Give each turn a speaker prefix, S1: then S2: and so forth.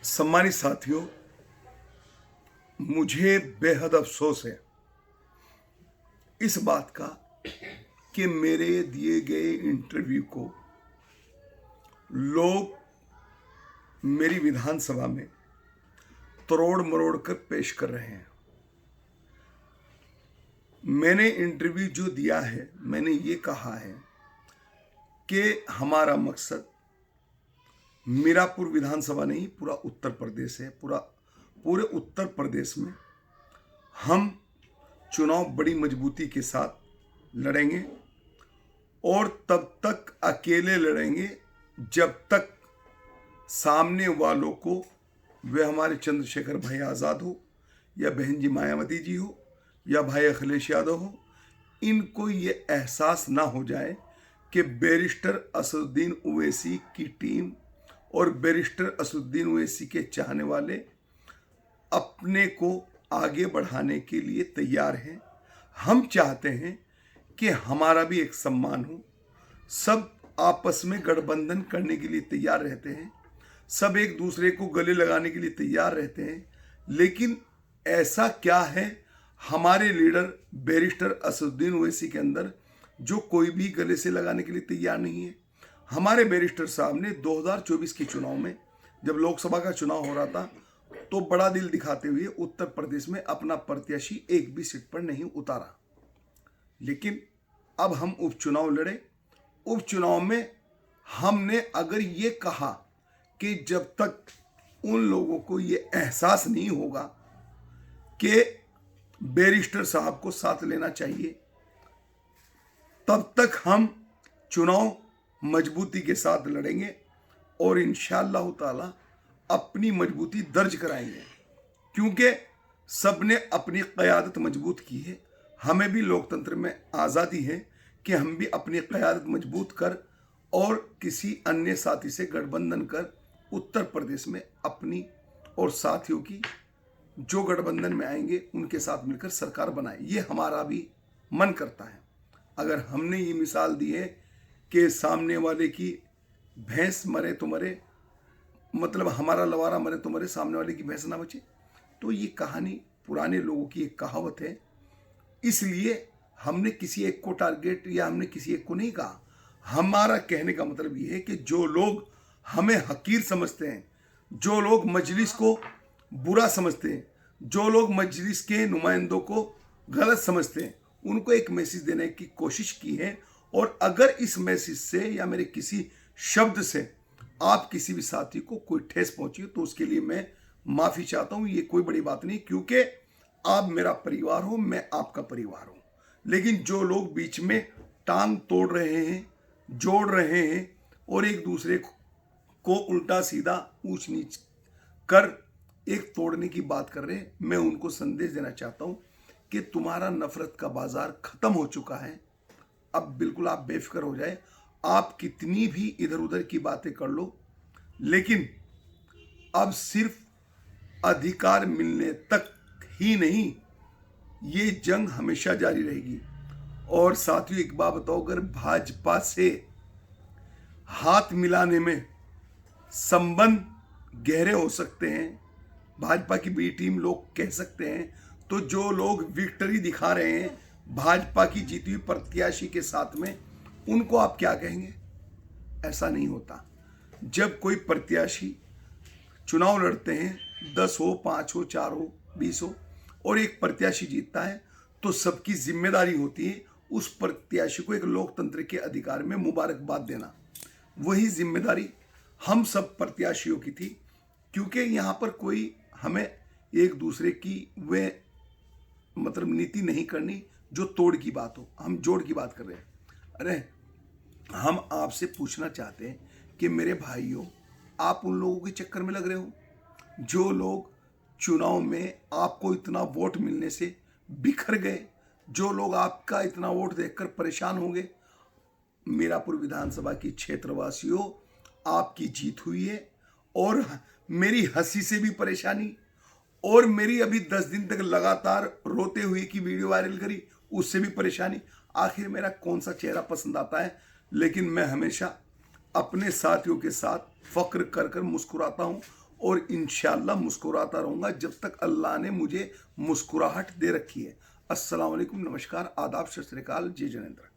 S1: सम्मानित साथियों, मुझे बेहद अफसोस है इस बात का कि मेरे दिए गए इंटरव्यू को लोग मेरी विधानसभा में तोड़ मरोड़ कर पेश कर रहे हैं। मैंने इंटरव्यू जो दिया है, मैंने ये कहा है कि हमारा मकसद मीरापुर विधानसभा नहीं, पूरा उत्तर प्रदेश है। पूरे उत्तर प्रदेश में हम चुनाव बड़ी मजबूती के साथ लड़ेंगे और तब तक अकेले लड़ेंगे जब तक सामने वालों को, वे हमारे चंद्रशेखर भाई आज़ाद हो या बहन जी मायावती जी हो या भाई अखिलेश यादव हो, इनको ये एहसास ना हो जाए कि बैरिस्टर असदुद्दीन ओवैसी की टीम और बैरिस्टर असदुद्दीन ओवैसी के चाहने वाले अपने को आगे बढ़ाने के लिए तैयार हैं। हम चाहते हैं कि हमारा भी एक सम्मान हो। सब आपस में गठबंधन करने के लिए तैयार रहते हैं, सब एक दूसरे को गले लगाने के लिए तैयार रहते हैं, लेकिन ऐसा क्या है हमारे लीडर बैरिस्टर असदुद्दीन ओवैसी के अंदर जो कोई भी गले से लगाने के लिए तैयार नहीं है। हमारे बैरिस्टर साहब ने 2024 के चुनाव में, जब लोकसभा का चुनाव हो रहा था, तो बड़ा दिल दिखाते हुए उत्तर प्रदेश में अपना प्रत्याशी एक भी सीट पर नहीं उतारा। लेकिन अब हम उपचुनाव लड़े। उपचुनाव में हमने अगर ये कहा कि जब तक उन लोगों को ये एहसास नहीं होगा कि बैरिस्टर साहब को साथ लेना चाहिए, तब तक हम चुनाव मजबूती के साथ लड़ेंगे और इंशाअल्लाह ताला अपनी मजबूती दर्ज कराएंगे, क्योंकि सबने अपनी क़यादत मजबूत की है। हमें भी लोकतंत्र में आज़ादी है कि हम भी अपनी क़यादत मजबूत कर और किसी अन्य साथी से गठबंधन कर उत्तर प्रदेश में अपनी और साथियों की जो गठबंधन में आएंगे उनके साथ मिलकर सरकार बनाए। ये हमारा भी मन करता है। अगर हमने ये मिसाल दी है कि सामने वाले की भैंस मरे तो मरे, मतलब हमारा लवारा मरे तो मरे, सामने वाले की भैंस ना बचे, तो ये कहानी पुराने लोगों की एक कहावत है। इसलिए हमने किसी एक को टारगेट या हमने किसी एक को नहीं कहा। हमारा कहने का मतलब ये है कि जो लोग हमें हकीर समझते हैं, जो लोग मजलिस को बुरा समझते हैं, जो लोग मजलिस के नुमाइंदों को गलत समझते हैं, उनको एक मैसेज देने की कोशिश की है। और अगर इस मैसेज से या मेरे किसी शब्द से आप किसी भी साथी को कोई ठेस पहुंची हो तो उसके लिए मैं माफ़ी चाहता हूं। ये कोई बड़ी बात नहीं, क्योंकि आप मेरा परिवार हो, मैं आपका परिवार हूं। लेकिन जो लोग बीच में टांग तोड़ रहे हैं, जोड़ रहे हैं और एक दूसरे को उल्टा सीधा ऊंच नीच कर एक तोड़ने की बात कर रहे हैं, मैं उनको संदेश देना चाहता हूं कि तुम्हारा नफरत का बाजार खत्म हो चुका है। अब बिल्कुल आप बेफिक्र हो जाए। आप कितनी भी इधर उधर की बातें कर लो, लेकिन अब सिर्फ अधिकार मिलने तक ही नहीं, ये जंग हमेशा जारी रहेगी। और साथियों, एक बात बताओ, अगर भाजपा से हाथ मिलाने में संबंध गहरे हो सकते हैं, भाजपा की बी टीम लोग कह सकते हैं, तो जो लोग विक्ट्री दिखा रहे हैं भाजपा की जीती हुई प्रत्याशी के साथ में, उनको आप क्या कहेंगे? ऐसा नहीं होता। जब कोई प्रत्याशी चुनाव लड़ते हैं, 10 हो, 5 हो, 4 हो, 20 हो, और एक प्रत्याशी जीतता है, तो सबकी जिम्मेदारी होती है उस प्रत्याशी को एक लोकतंत्र के अधिकार में मुबारकबाद देना। वही जिम्मेदारी हम सब प्रत्याशियों की थी, क्योंकि यहाँ पर कोई हमें एक दूसरे की वे मतलब नीति नहीं करनी जो तोड़ की बात हो, हम जोड़ की बात कर रहे हैं। अरे हम आपसे पूछना चाहते हैं कि मेरे भाइयों, आप उन लोगों के चक्कर में लग रहे हो जो लोग चुनाव में आपको इतना वोट मिलने से बिखर गए, जो लोग आपका इतना वोट देखकर परेशान होंगे। मीरापुर विधानसभा की क्षेत्रवासियों, आपकी जीत हुई है और मेरी हंसी से भी परेशानी, और मेरी अभी 10 दिन तक लगातार रोते हुए की वीडियो वायरल करी, उससे भी परेशानी। आखिर मेरा कौन सा चेहरा पसंद आता है? लेकिन मैं हमेशा अपने साथियों के साथ फक्र कर कर मुस्कुराता हूँ और इंशाल्लाह मुस्कुराता रहूँगा जब तक अल्लाह ने मुझे मुस्कुराहट दे रखी है। अस्सलाम वालेकुम, नमस्कार, आदाब, सत श्री अकाल, जय जिनेंद्र।